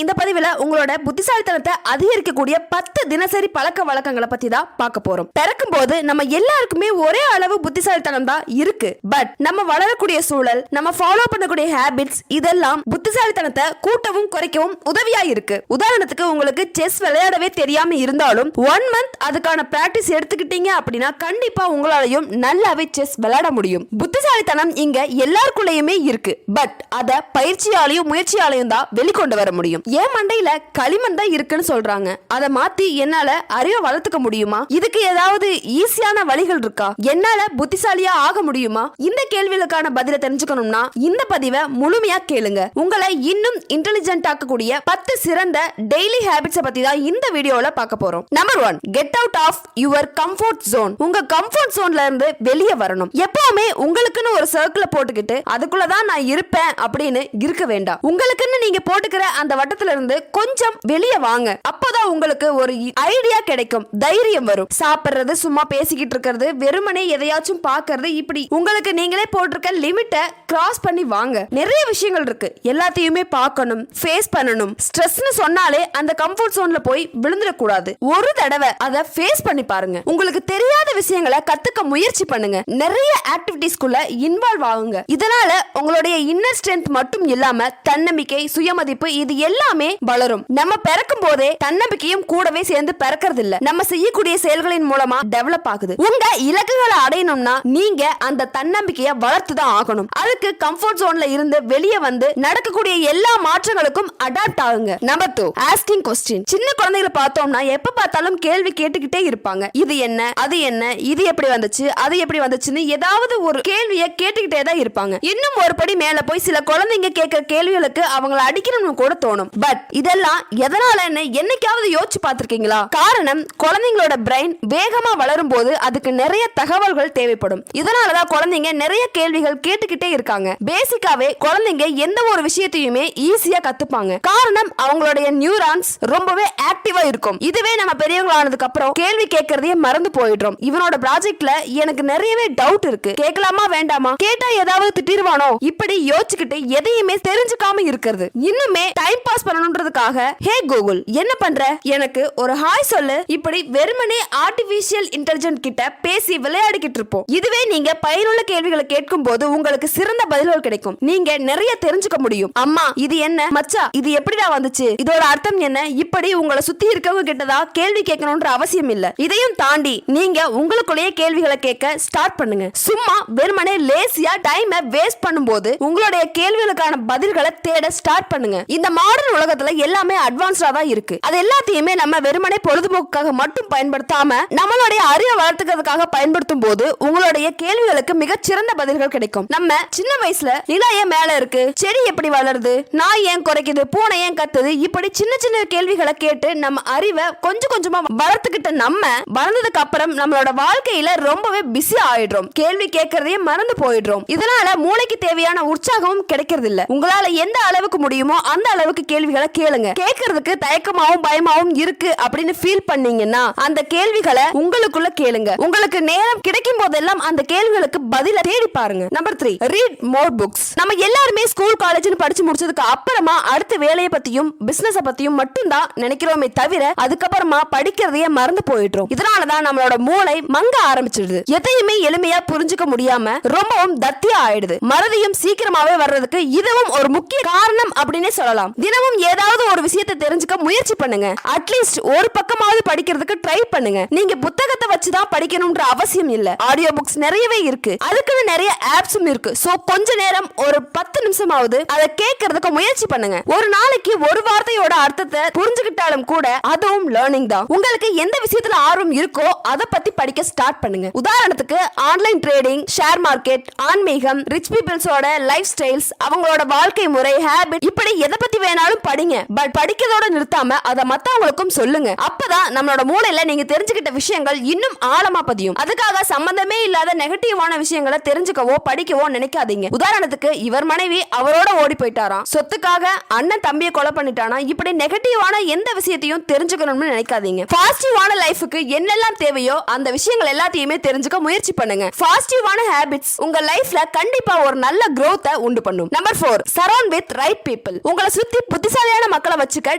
இந்த பதிவுல உங்களோட புத்திசாலித்தனத்தை அதிகரிக்கக்கூடிய 10 தினசரி பழக்க வழக்கங்களை பத்தி தான் பார்க்க போறோம். பிறக்கும் போது நம்ம எல்லாருக்குமே ஒரே அளவு புத்திசாலித்தனம் தான் இருக்கு. பட் நம்ம வளரக்கூடிய சூழல், நம்ம ஃபாலோ பண்ணக்கூடிய ஹேபிட்ஸ் இதெல்லாம் புத்திசாலித்தனத்தை கூட்டவும் குறைக்கவும் உதவியா இருக்கு. உதாரணத்துக்கு உங்களுக்கு செஸ் விளையாடவே தெரியாம இருந்தாலும் 1 மந்த் அதுக்கான பிராக்டிஸ் எடுத்துக்கிட்டீங்க அப்படின்னா கண்டிப்பா உங்களாலையும் நல்லாவே செஸ் விளையாட முடியும். புத்திசாலித்தனம் இங்க எல்லாருக்குள்ளயுமே இருக்கு. பட் அத பயிற்சியாலையும் முயற்சியாலையும் தான் வெளிக்கொண்டு வர முடியும். ஏன் மண்டையில களிமண் தான் இருக்குன்னு சொல்றாங்க, அதை மாத்தி என்னால அறிவை வளர்த்துக்க முடியுமா? இதுக்கு ஏதாவது ஈஸியான வழிகள் இருக்கா? என்னால புத்திசாலியா ஆக முடியுமா? இந்த கேள்விகளுக்கான பதிலை தெரிஞ்சுக்கணும்னா இந்த பதிவை முழுமையா கேளுங்க. உங்களை இன்னும் இன்டெலிஜென்ட் ஆக்கக்கூடிய 10 சிறந்த டெய்லி ஹேபிட்ஸ் பத்தி தான் இந்த வீடியோல பார்க்க போறோம். Number 1, get out of your comfort zone. உங்க கம்ஃபர்ட் ஜோன்ல இருந்து வெளியே வரணும். எப்பவுமே உங்களுக்குன்னு ஒரு சர்க்கிளை போட்டுக்கிட்டு அதுக்குள்ளதான் நான் இருப்பேன் அப்படின்னு இருக்க வேண்டாம். உங்களுக்குன்னு நீங்க போட்டுக்கிற அந்த வட்டத்துல இருந்து கொஞ்சம் வெளியே வாங்க. அப்போதான் உங்களுக்கு ஒரு ஐடியா கிடைக்கும், தைரியம் வரும். சாப்பிடுறது, சும்மா பேசிக்கிட்டு இருக்கிறது, வெறுமனே எதையாச்சும் பாக்குறது, இப்படி உங்களுக்கு நீங்களே போட்டிருக்க லிமிட்டை கிராஸ் பண்ணி வாங்க. நிறைய விஷயங்கள் இருக்கு, எல்லாத்தையுமே பார்க்கணும், ஃபேஸ் பண்ணணும். ஸ்ட்ரெஸ்னு சொன்னாலே அந்த கம்ஃபர்ட் ஜோன்ல போய் விழுந்துடக்கூடாது. ஒரு தடவை அதை ஃபேஸ் பண்ணி பாருங்க. உங்களுக்கு தெரியாத விஷயங்களை கத்துக்க முயற்சி பண்ணுங்க. நிறைய ஆக்டிவிட்டிஸ்குள்ள இன்வால்வ் ஆகுங்க. இதனால உங்களுடைய இன்னர் ஸ்ட்ரென்த் மட்டும் இல்லாம தன்னம்பிக்கை, சுயமதிப்பு இது எல்லாமே வளரும். நம்ம பிறக்கும் போதே தன்னம்பிக்கையும் கூடவே சேர்ந்து பிறக்கிறது இல்ல, நம்ம செய்யக்கூடிய செயல்களின் மூலமா டெவலப் ஆகுது. உங்க இலக்குகளை அடையணும்னா நீங்க அந்த தன்னம்பிக்கையை வளர்த்து தான் ஆகணும். அதுக்கு கம்ஃபர்ட் ஜோன்ல இருந்து வெளியே வந்து நடக்கக்கூடிய எல்லா மாற்றங்களுக்கும் அடாப்ட் ஆகுங்க. Number 2, asking question. சின்ன குழந்தைகளை பார்த்தோம்னா எப்ப பார்த்தாலும் கேள்வி கேட்டுக்கிட்டே இருப்பாங்க. இது என்ன, அது என்ன, இது எப்படி வந்துச்சு, அது எப்படி வந்துச்சுன்னு ஏதாவது ஒரு கேள்வியை கேட்டுக்கிட்டே தான் இருப்பாங்க. இன்னும் ஒரு படி மேல போய் சில குழந்தைங்க கேட்கிற கேள்விகளுக்கு அவங்கள அடிக்கணும்னு கூட தோணும். பட் இதெல்லாம் எதனாலன்னு என்னைக்காவது யோசிச்சு பார்த்திருக்கீங்களா? காரணம், குழந்தைங்களோட பிரெயின் வேகமா வளரும் போது அதுக்கு நிறைய தகவல்கள் தேவைப்படும். இதனாலதான் குழந்தைங்க நிறைய கேள்விகள் கேட்டுக்கிட்டே இருக்காங்க. பேசிக்காவே குழந்தைங்க எந்த ஒரு விஷயத்தையுமே ஈஸியா கத்துப்பாங்க. காரணம், அவங்களுடைய நியூரான்ஸ் ரொம்பவே ஆக்டிவா இருக்கும். இதுவே நம்ம பெரியவங்க ஆனதுக்கு அப்புறம் கேள்வி கேட்கறதையே மறந்து போயிடுறோம். இவனோட ப்ராஜெக்ட்ல எனக்கு நிறையவே டவுட் இருக்கு, கேட்கலாமா வேண்டாமா, கேட்டா ஏதாவது திட்டிடுவானோ, இப்படி யோசிச்சுக்கிட்டு எதையுமே தெரிஞ்சுக்காம இருக்கிறது. இன்னுமே டைம் பாஸ் பண்ணணும்ன்றதுக்காக ஹே கூகுள் என்ன பண்ற, எனக்கு ஒரு ஹாய் சொல்லு, இப்படி வெறுமனே ஆர்டிபிஷியல் இன்டெலிஜென்ட் கிட்ட பேசி விளையாடிக்கிட்டு இருப்போம். இதுவே நீங்க பயனுள்ள கேள்விகளை கேட்கும் போது உங்களுக்கு சிறந்த பதில்கள் கிடைக்கும். நீங்க நிறைய தெரிஞ்சுக்க முடியும். அம்மா இது என்ன, மச்சா இது எப்படிடா வந்துச்சு, இதோட அர்த்தம் என்ன, இப்படி உங்களை சுத்தி இருக்கவங்க கிட்டதா கேள்வி கேட்கணும்ன்ற அவசியம் இல்ல. இதையும் தாண்டி நீங்க உங்களுக்குள்ளேயே கேள்விகளை கேட்க ஸ்டார்ட் பண்ணுங்க. சும்மா வெறுமனே லேசியா டைமை வேஸ்ட் பண்ணும்போது உங்களுடைய கேள்விகளுக்கான பதில்களை தேட ஸ்டார்ட் பண்ணுங்க. இந்த மாடர்ன் உலகத்துல எல்லாமே அட்வான்ஸ்டா தான் இருக்கு. அது எல்லாத்தையுமே நம்ம வெறுமனே பொழுதுபோக்குக்காக மட்டும் பயன்படுத்தாம நம்மளுடைய அறிவை வளர்த்துக்கிறதுக்காக பயன்படுத்தும் போது உங்களுடைய கேள்விகளுக்கு மிகச் சிறந்த பதில்கள் கிடைக்கும். நம்ம சின்ன வயசுல நிலா ஏன் மேல இருக்கு, செடி எப்படி வளருது, நாய் ஏன் குறைக்குது, பூனை ஏன் கத்துது, இப்படி சின்ன சின்ன கேள்விகளை கேட்டு நம்ம அறிவை கொஞ்சம் கொஞ்சமா வளர்த்துக்கிட்ட நம்ம வளர்ந்ததுக்கு அப்புறம் நம்மளோட வாழ்க்கையில ரொம்பவே பிஸி ஆயிடுறோம். கேள்வி கேட்கறதையே மறந்து போயிடுறோம். இதனால மூளைக்கு தேவையான உற்சாகமும் கிடைக்கிறது இல்ல. உங்களால எந்த அளவுக்கு முடியுமோ அந்த அளவுக்கு கேள்விகளை கேளுங்க. கேட்கறதுக்கு தயக்கமாவும் பயமாவும் இருக்கு அப்படின்னு ஃபீல் பண்ணீங்கன்னா அந்த கேள்விகளை உங்களுக்குள்ள கேளுங்க. உங்களுக்கு நேரம் கிடைக்கும் போதெல்லாம் அந்த கேள்விகளுக்கு பதில தேடி பாருங்க. நம்பர் 3, ரீட் மோர் புக்ஸ். நம்ம எல்லாருமே ஸ்கூல் காலேஜ்னு படிச்சு முடிச்சதுக்கு அப்புறமா அடுத்த வேலையை பத்தியும் பிசினஸ் பத்தியும் மட்டும் தான் நினைக்கிறோமே தவிர அதுக்கப்புறமா படிக்கிறதையே மறந்து போயிடுறோம். இதனாலதான் நம்மளோட மூளை மங்க ஆரம்பிச்சிடுது. எதையுமே எளிமையா புரிஞ்சுக்க முடியாம ரொம்பவும் தத்தியா ஆயிடுது. மறதியும் சீக்கிரமாவே வர்றதுக்கு இதுவும் ஒரு முக்கிய காரணம் அப்படின்னே சொல்லலாம். தினமும் ஏதாவது ஒரு விஷயத்தை தெரிஞ்சுக்க முயற்சி பண்ணுங்க. அட்லீஸ்ட் ஒரு பக்கமாவது படிக்கிறதுக்கு ட்ரை பண்ணுங்க. நீங்க புத்தகத்தை வச்சுதான் படிக்கணும்ன்ற அவசியம் இல்ல. ஆடியோ புக்ஸ் நிறையவே இருக்கு, அதுக்குன்னு நிறைய ஆப்ஸும் இருக்கு. சோ கொஞ்ச நேரம் ஒரு 10 நிமிஷமாவது அதை கேட்கறதுக்கு முயற்சி பண்ணுங்க. ஒரு நாளைக்கு ஒரு வார்த்தையோட அர்த்தத்தை புரிஞ்சுக்கிட்டாலும் கூட அதுவும் லேர்னிங் தான். உங்களுக்கு எந்த விஷயத்துல ஆர்வம் இருக்கோ அதை பத்தி படிக்க ஸ்டார்ட் பண்ணுங்க. உதாரணத்துக்கு ஆன்லைன் ட்ரேடிங், ஷேர் மார்க்கெட், ஆன்மீகம், ரிச் பீப்பிள்ஸோட லைஃப் ஸ்டைல்ஸ், அவங்களோட வாழ்க்கை முறை, ஹேபிட், இப்படி எதை பத்தி வேணாலும் படிங்க. பட் படிக்கிறதோட நிறுத்தாம அதை மத்தவங்களுக்கும் சொல்லுங்க. அப்பதான் நம்மளோட மூளையில நீங்க தெரிஞ்சுக்கிட்ட விஷயங்கள் இன்னும் ஆழமா பதியும். அதுக்காக சம்பந்தமே இல்லாத நெகட்டிவான விஷயங்களை தெரிஞ்சுக்கவோ படிக்கவோ நினைக்காதீங்க. உதாரணத்துக்கு இவர் மனைவி அவரோட ஓடி போயிட்டாராம், சொத்துக்காக அண்ணன் தம்பியை கொலை பண்ணிட்டானா, இப்படி நெகட்டிவான எந்த விஷயத்தையும் தெரிஞ்சுக்கணும்னு நினைக்காதீங்க. பாசிட்டிவான லைஃபுக்கு என்னெல்லாம் தேவையோ அந்த விஷயங்கள் எல்லாத்தையுமே தெரிஞ்சுக்க முயற்சி பண்ணுங்க. பாசிட்டிவான ஹேபிட்ஸ் உங்க லைஃப்ல கண்டிப்பா ஒரு நல்ல growth உண்டு பண்ணும். Number 4, surround with right people. உங்களை சுத்தி புத்திசாலியான மக்களை வச்சுக்க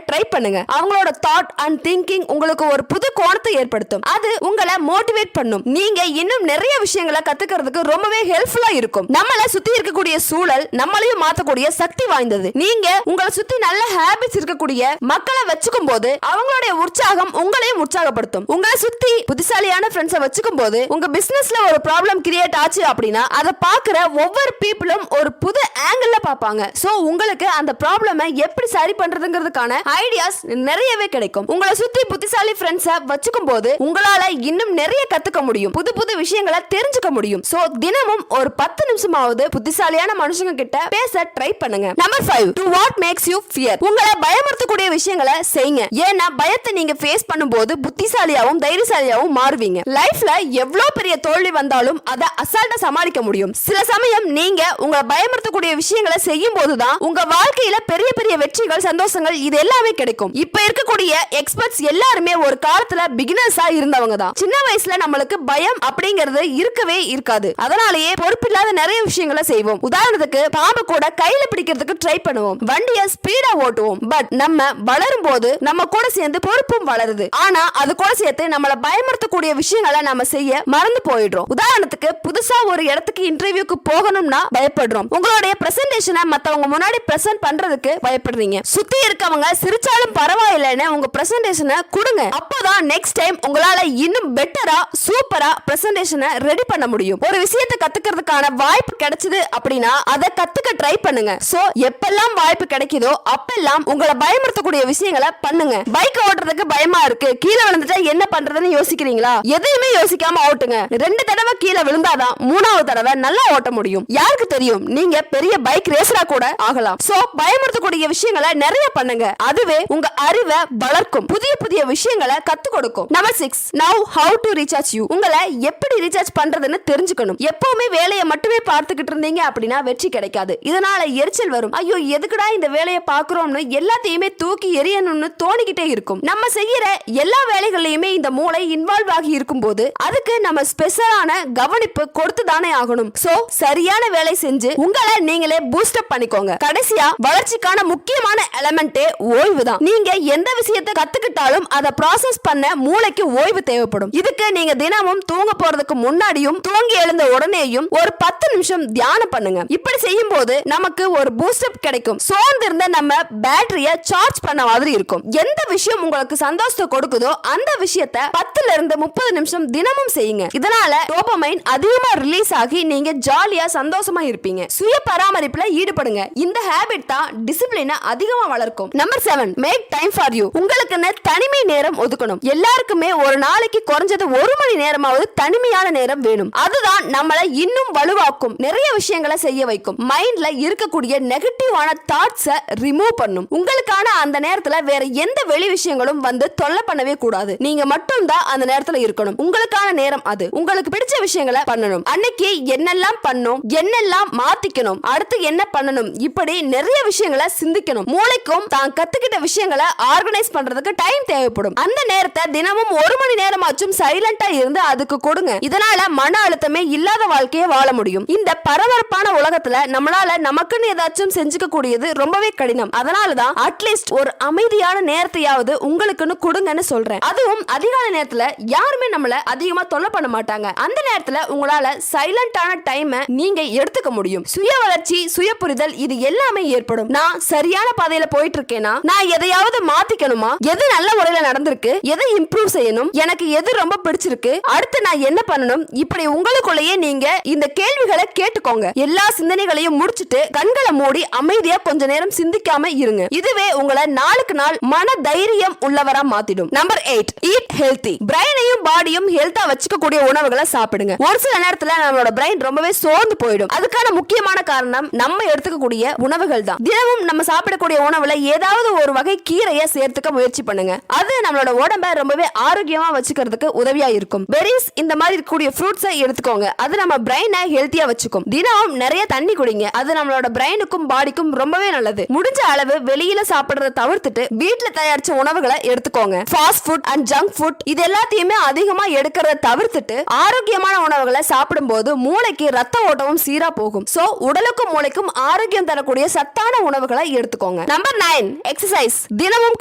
ட்ரை பண்ணுங்க. அவங்களோட தாட் அண்ட் திங்கிங் உங்களுக்கு ஒரு புது கோணத்தை ஏற்படுத்தும். அது உங்களை மோட்டிவேட் பண்ணும். நீங்க இன்னும் நிறைய விஷயங்களை கத்துக்கிறதுக்கு ரொம்பவே ஹெல்ப்ஃபுல்லா இருக்கும். நம்மள சுத்தி இருக்கக்கூடிய சூழல் நம்மளையும் மாத்தக்கூடிய சக்தி வாய்ந்தது. நீங்க உங்களை சுத்தி நல்ல ஹேபிட்ஸ் இருக்கக்கூடிய மக்களை வச்சுக்கும் போது அவங்களுடைய உற்சாகம் உங்களையும் உற்சாகப்படுத்தும். உங்களை சுத்தி புத்திசாலியான ஃப்ரெண்ட்ஸை வச்சுக்கும் போது உங்க பிசினஸ்ல ஒரு ப்ராப்ளம் கிரியேட் ஆச்சு அப்படின்னா அதை பாக்குற ஒவ்வொரு பீப்புளும் ஒரு புது ஆங்கிள் பார்ப்பாங்க. சோ உங்களுக்கு அந்த ப்ராப்ளமை எப்படி சரி பண்றதுங்கிறதுக்கான ஐடியாஸ் நிறையவே கிடைக்கும். உங்களை சுத்தி புத்திசாலி ஃப்ரெண்ட்ஸை வச்சுக்கும் போது உங்களால இன்னும் நிறைய கத்துக்க முடியும். புது புது விஷயங்களை தெரிஞ்சுக்க முடியும். சோ தினமும் ஒரு 10 நிமிஷமாவது புத்திசாலியான மனுஷங்க கிட்ட பேச ட்ரை பண்ணுங்க. Number 5, do what makes you fear. உங்களை பயமுறுத்தக்கூடிய விஷயங்களை செய்யுங்க. ஏன்னா பயத்தை நீங்க ஃபேஸ் பண்ணும்போது புத்திசாலியாவும் தைரியசாலியாவும் மாறுவீங்க. லைஃப்ல எவ்வளவு பெரிய தோல்வி வந்தாலும் அதை அசால்ட்டா சமாளிக்க முடியும். சில சமயம் நீங்க உங்களை பயமுறுத்தக்கூடிய விஷயங்களை செய்யும் போதுதான் உங்க வாழ்க்கையில பெரிய பெரிய வெற்றிகள், சந்தோஷங்கள் இது எல்லாமே கிடைக்கும். இப்ப இருக்கக்கூடிய எக்ஸ்பர்ட்ஸ் எல்லாருமே ஒரு காலத்துல பிகினர்ஸா இருந்தவங்க தான். சின்ன வயசுல நம்மளுக்கு பயம் அப்படிங்கிறது இருக்கவே இருக்காது. அதனாலேயே பொறுப்பில்லாத நிறைய விஷயங்களை செய்வோம். உதாரணத்துக்கு பாம்பு கூட கையில பிடிக்கிறதுக்கு ட்ரை பண்ணுவோம், வண்டியை ஸ்பீடா ஓட்டுவோம். பட் நம்ம வளரும் போது நம்ம கூட சேர்ந்து பொறுப்பும் வளருது. ஆனா அது கூட சேர்த்து நம்மளை பயமுறுத்தக்கூடிய விஷயங்களை நம்ம செய்ய மறந்து போயிடுறோம். உதாரணத்துக்கு புதுசா ஒரு இடத்துக்கு இன்டர்வியூக்கு போகணும்னா பயப்படுறோம். உங்களுடைய பிரசன்டேஷனை மத்தவங்க முன்னாடி பிரசன்ட் பண்றதுக்கு பயப்படுறீங்க. சுத்தி இருக்கவங்க சிரிச்சாலும் பரவாயில்லைன்னு உங்க பிரசன்டேஷனை கொடுங்க. அப்பதான் நெக்ஸ்ட் டைம் உங்களால இன்னும் பெட்டரா சூப்பரா பிரசன்டேஷனை ரெடி பண்ண முடியும். ஒரு விஷயத்தை கத்துக்கிறதுக்கான வாய்ப்பு கிடைச்சது அப்படின்னா அதை கத்துக்க ட்ரை பண்ணுங்க. சோ எப்பெல்லாம் வாய்ப்பு கிடைக்குதோ அப்பெல்லாம் உங்களை பயமுறுத்தக்கூடிய விஷயங்களை பண்ணுங்க. பைக் ஓட்டுறதுக்கு பயமா இருக்கு, கீழே விழுந்துட்டா என்ன பண்றதுன்னு யோசிக்கிறீங்களா? எதையுமே யோசிக்காம ஓட்டுங்க. 2 தடவை கீழே விழுந்தாதான் 3வது தடவை நல்லா ஓட்ட முடியும். யாருக்கு தெரியும், நீங்க பெரிய பைக் ரேசரா கூட ஆகலாம். சோ பயமுறுத்தக்கூடிய விஷயங்களை நிறைய பண்ணுங்க. அதுவே உங்க அறிவை வளர்க்கும், புதிய புதிய விஷயங்களை கத்து கொடுக்கும். Number 6, now how to recharge you. உங்களை எப்படி ரீசார்ஜ் பண்றதுன்னு தெரிஞ்சுக்கணும். எப்பவுமே வேலையை மட்டுமே பார்த்துக்கிட்டு இருந்தீங்க அப்படின்னா வெற்றி கிடைக்காது. இதனால எரிச்சல் வரும். ஐயோ எதுக்குடா இந்த வேலையை பாக்குறோம்னு எல்லாத்தையுமே தூக்கி எரியணும்னு தோணிக்கிட்டே இருக்கும். நம்ம செய்யற எல்லா வேலைகள்லயுமே இந்த மூளை இன்வால்வ் ஆகி இருக்கும் போது அதுக்கு நம்ம ஸ்பெஷலான கவனிப்பு கொடுத்து தானே ஆகணும். சோ சரியான வேலை செஞ்சு உங்களை நீங்களே பூஸ்ட் அப் பண்ணிக்கோங்க. கடைசியா வளர்ச்சிக்கான முக்கியமான எலிமெண்டே ஓய்வு தான். நீங்க எந்த விஷயத்தை கத்துக்கிட்டாலும் அதை ப்ராசஸ் பண்ண மூளைக்கு ஓய்வு தேவைப்படும். இதுக்கு நீங்க தினமும் தூங்க போறதுக்கு முன்னாடியும் தூங்கி எழுந்த உடனேயும் ஒரு 10 நிமிஷம் தியானம் பண்ணுங்க. இப்படி செய்யும் போது நமக்கு ஒரு பூஸ்ட் அப் கிடைக்கும். சோர்ந்திருந்த நம்ம பேட்டரிய சார்ஜ் பண்ண மாதிரி இருக்கும். எந்த விஷயம் உங்களுக்கு சந்தோஷத்தை கொடுக்குதோ அந்த விஷயத்தை 10ல இருந்து 30 நிமிஷம் தினமும் செய்யுங்க. இதனால டோபமைன் அதிகமா ரிலீஸ் ஆகி நீங்க ஜாலியா சந்தோஷமா இருப்பீங்க. சுய பராமரிப்புல ஈடுபடுங்க. இந்த ஹேபிட் தான் டிசிப்ளினை அதிகமா வளர்க்கும். Number 7, make time for you. உங்களுக்குன்னு தனிமை நேரம் ஒதுக்கணும். எல்லாருக்குமே ஒரு நாளைக்கு குறைஞ்சது 1 மணி நேரமாவது தனிமையான நேரம் வேணும். அதுதான் நம்மளை இன்னும் வலுவாக்கும், நிறைய விஷயங்களை செய்ய வைக்கும். மைண்ட்ல இருக்கக்கூடிய நெகட்டிவான தாட்ஸை ரிமூவ் பண்ணும். உங்களுக்கான அந்த நேரத்துல வேற எந்த வெளி விஷயங்களும் வந்து தொல்லை பண்ணவே கூடாது. நீங்க மட்டும் தான் அந்த நேரத்துல இருக்கணும். உங்களுக்கான நேரம் அது. உங்களுக்கு பிடிச்ச விஷயங்களை பண்ணணும். அன்னைக்கு என்னெல்லாம் பண்ணணும், என்னெல்லாம் மாத்திக்கணும், அடுத்து என்ன பண்ணணும், இப்படி நிறைய விஷயங்களை சிந்திக்கணும். மூளைக்கும் தான் கத்துக்கிட்ட விஷயங்களை ஆர்கனைஸ் பண்றதுக்கு டைம் தேவைப்படும். அந்த நேரத்தை தினமும் 1 மணி நேரமாச்சும் சைலண்டா இருந்து அதுக்கு கொடுங்க. இதனால மன அழுத்தமே இல்லாத வாழ்க்கையை வாழ முடியும். இந்த பரபரப்பான உலகத்துல நம்மளால நமக்குன்னு ஏதாச்சும் செஞ்சுக்க கூடியது ரொம்பவே கடினம். அதனாலதான் அட்லீஸ்ட் ஒரு அமைதியான நேரத்தையாவது உங்களுக்குன்னு கொடுங்கன்னு சொல்றேன். அதுவும் அதிகாலை நேரத்துல யாருமே நம்மள அதிகமா தொல்லை பண்ண மாட்டாங்க. அந்த நேரத்துல உங்களால சைலண்டான டைமை நீங்க எடுத்துக்க முடியும். சுய வளர்ச்சி, சுய புரிதல் இது எல்லாமே ஏற்படும். நான் சரியான பாதையில போயிட்டு இருக்கேனா, நான் எதையாவது மாத்திக்கணுமா, எது நல்ல முறையில நடந்திருக்கு, எதை இம்ப்ரூவ் செய்யணும், எனக்கு எது ரொம்ப பிடிச்சிருக்கு, அடுத்து நான் என்ன பண்ணணும், இப்படி உங்களுக்குள்ளேயே நீங்க இந்த கேள்விகளை கேட்டுக்கோங்க. எல்லா சிந்தனைகளையும் முடிச்சிட்டு கண்களை மூடி அமைதியா கொஞ்ச நேரம் சிந்திக்காம இருங்க. இதுவே உங்களை நாளுக்கு நாள் மன தைரியம் உள்ளவரா மாத்திடும். Number 8, eat healthy. பிரைனையும் பாடியும் ஹெல்த்தா வச்சுக்க கூடிய உணவுகளை சாப்பிடுங்க. ஒரு சில நேரத்துல நம்மளோட பிரைன் ரொம்பவே சோர்ந்து போயிடும். அதுக்கான முக்கியமான காரணம் நம்ம எடுத்துக்கக்கூடிய உணவுகள் தான். தினமும் நம்ம சாப்பிடக்கூடிய உணவுல ஏதாவது ஒரு வகை கீரையை சேர்த்துக்க முயற்சி பண்ணுங்க. அது நம்மளோட உடம்ப ரொம்பவே ஆரோக்கியமா வச்சுக்கிறதுக்கு உதவியா இருக்கும். பெரிஸ் இந்த மாதிரி இருக்கக்கூடிய ஃப்ரூட்ஸை எடுத்துக்கோங்க. அது நம்ம பிரைனை ஹெல்த்தியா வச்சுக்கும். தினமும் நிறைய தண்ணி குடிங்க. அது நம்மளோட பிரைனுக்கும் பாடிக்கும் ரொம்பவே நல்லது. முடிஞ்ச அளவு வெளியில சாப்பிடுறத தவிர்த்துட்டு வீட்டுல தயாரிச்ச உணவுகளை எடுத்துக்கோங்க. Fast food and junk food இது எல்லாத்தையுமே அதிகமா எடுக்கிறத தவிர்த்துட்டு ஆரோக்கியமான உணவுகளை சாப்பிடும் போது மூளைக்கு ரத்த ஓட்டமும் சீரா போகும். சோ உடலுக்கும் மூளைக்கும் ஆரோக்கியம் தரக்கூடிய சத்தான உணவுகளை எடுத்துக்கோங்க. வச்சுக்கோங்க. Number 9 exercise. தினமும்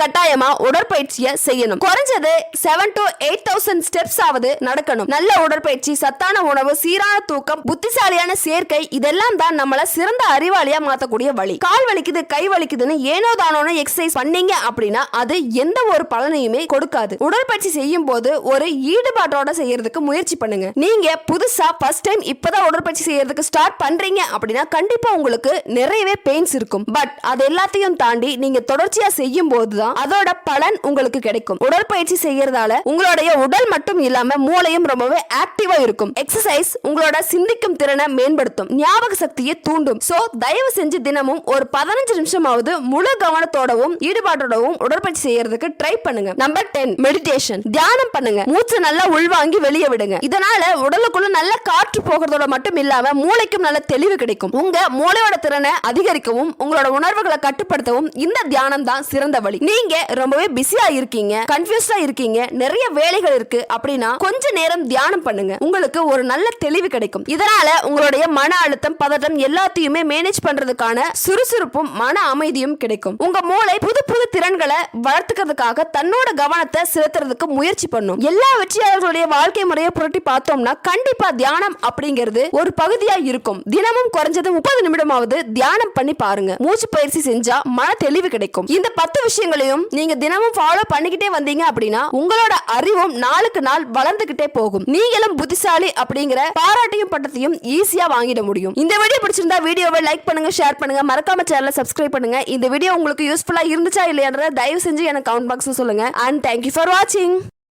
கட்டாயமா உடற்பயிற்சியை செய்யணும். குறைஞ்சது 7 to 8000 ஸ்டெப்ஸ் ஆவது நடக்கணும். நல்ல உடற்பயிற்சி, சத்தான உணவு, சீரான தூக்கம், புத்திசாலியான சேர்க்கை, இதெல்லாம் தான் நம்மள சிறந்த அறிவாளியா மாத்தக்கூடிய வழி. கால் வலிக்குது, கை வலிக்குதுன்னு ஏனோ தானோன்னு எக்ஸசைஸ் பண்ணீங்க அப்படின்னா அது எந்த ஒரு பலனையுமே கொடுக்காது. உடற்பயிற்சி செய்யும் போது ஒரு ஈடுபாட்டோட செய்யறதுக்கு முயற்சி பண்ணுங்க. நீங்க புதுசா ஃபர்ஸ்ட் டைம் இப்பதான் உடற்பயிற்சி செய்யறதுக்கு ஸ்டார்ட் பண்றீங்க அப்படின்னா கண்டிப்பா உங்களுக்கு நிறையவே பெயின்ஸ் இருக்கும். பட் அது எல்லாத்தையும் தாண்டி நீங்க தொடர்ச்சியா செய்யும் போதுதான் அதோட பலன் உங்களுக்கு கிடைக்கும். உடற்பயிற்சி செய்யறதால உங்களுடைய உடல் மட்டும் இல்லாம மூளையும் ரொம்பவே ஆக்டிவா இருக்கும். எக்ஸசைஸ் உங்களோட சிந்திக்கும் திறனை மேம்படுத்தும், ஞாபக சக்தியை தூண்டும். சோ தயவு செஞ்சு தினமும் ஒரு 15 நிமிஷமாவது முழு கவனத்தோடவும் ஈடுபாட்டோடவும் உடற்பயிற்சி செய்யறதுக்கு ட்ரை பண்ணுங்க. Number 10 meditation. தியானம் பண்ணுங்க. மூச்சு நல்லா உள்வாங்கி வெளியே விடுங்க. இதனால உடலுக்குள்ள நல்ல காற்று போகிறதோட மட்டும் இல்லாம மூளைக்கும் நல்ல தெளிவு கிடைக்கும். உங்க மூளையோட திறனை அதிகரிக்கவும் உங்களோட உணர்வுகளை கட்டுப்படுத்தவும் இந்த தியானம் தான் சிறந்த வழி. நீங்க ரொம்பவே பிஸியா இருக்கீங்க, கன்ஃபியூஸ்டா இருக்கீங்க, நிறைய வேலைகள் இருக்கு அப்படின்னா கொஞ்ச நேரம் தியானம் பண்ணுங்க. உங்களுக்கு ஒரு நல்ல தெளிவு கிடைக்கும். இதனால உங்களுடைய மன அழுத்தம், பதட்டம் எல்லாத்தையுமே மேனேஜ் பண்றதுக்கான சுறுசுறுப்பும் மன அமைதியும் கிடைக்கும். உங்க மூளை புது புது திறன்களை வளர்த்துக்கிறதுக்காக தன்னோட கவனத்தை செலுத்துறதுக்கு முயற்சி பண்ணும். எல்லா வெற்றியாளர்களுடைய வாழ்க்கை முறையை புரட்டி பார்த்தோம்னா கண்டிப்பா தியானம் அப்படிங்கிறது ஒரு பகுதியா இருக்கும். தினமும் குறைஞ்சது 30 நிமிடமாவது தியானம் பண்ணி பாருங்க. மூச்சு பயிற்சி செஞ்சா மன தெளிவு கிடைக்கும். இந்த 10 விஷயங்களையும் நீங்க தினமும் ஃபாலோ பண்ணிக்கிட்டே வந்தீங்க அப்படின்னா உங்களோட அறிவும் நாளுக்கு நாள் வளர்ந்துகிட்டே போகும். நீங்களும் புத்திசாலி அப்படிங்கிற பாராட்டையும் பட்டத்தையும் ஈஸியா வாங்கிட முடியும். இந்த வீடியோ பிடிச்சிருந்தா வீடியோவை லைக் பண்ணுங்க, ஷேர் பண்ணுங்க, மறக்காம சேனலை சப்ஸ்கிரைப் பண்ணுங்க. இந்த வீடியோ உங்களுக்கு யூஸ்ஃபுல்லா இருந்துச்சா இல்லையான்றத தயவு செஞ்சு எனக்கு கமெண்ட் பாக்ஸ்ல சொல்லுங்க. அண்ட் தேங்க்யூ ஃபார் வாட்சிங்.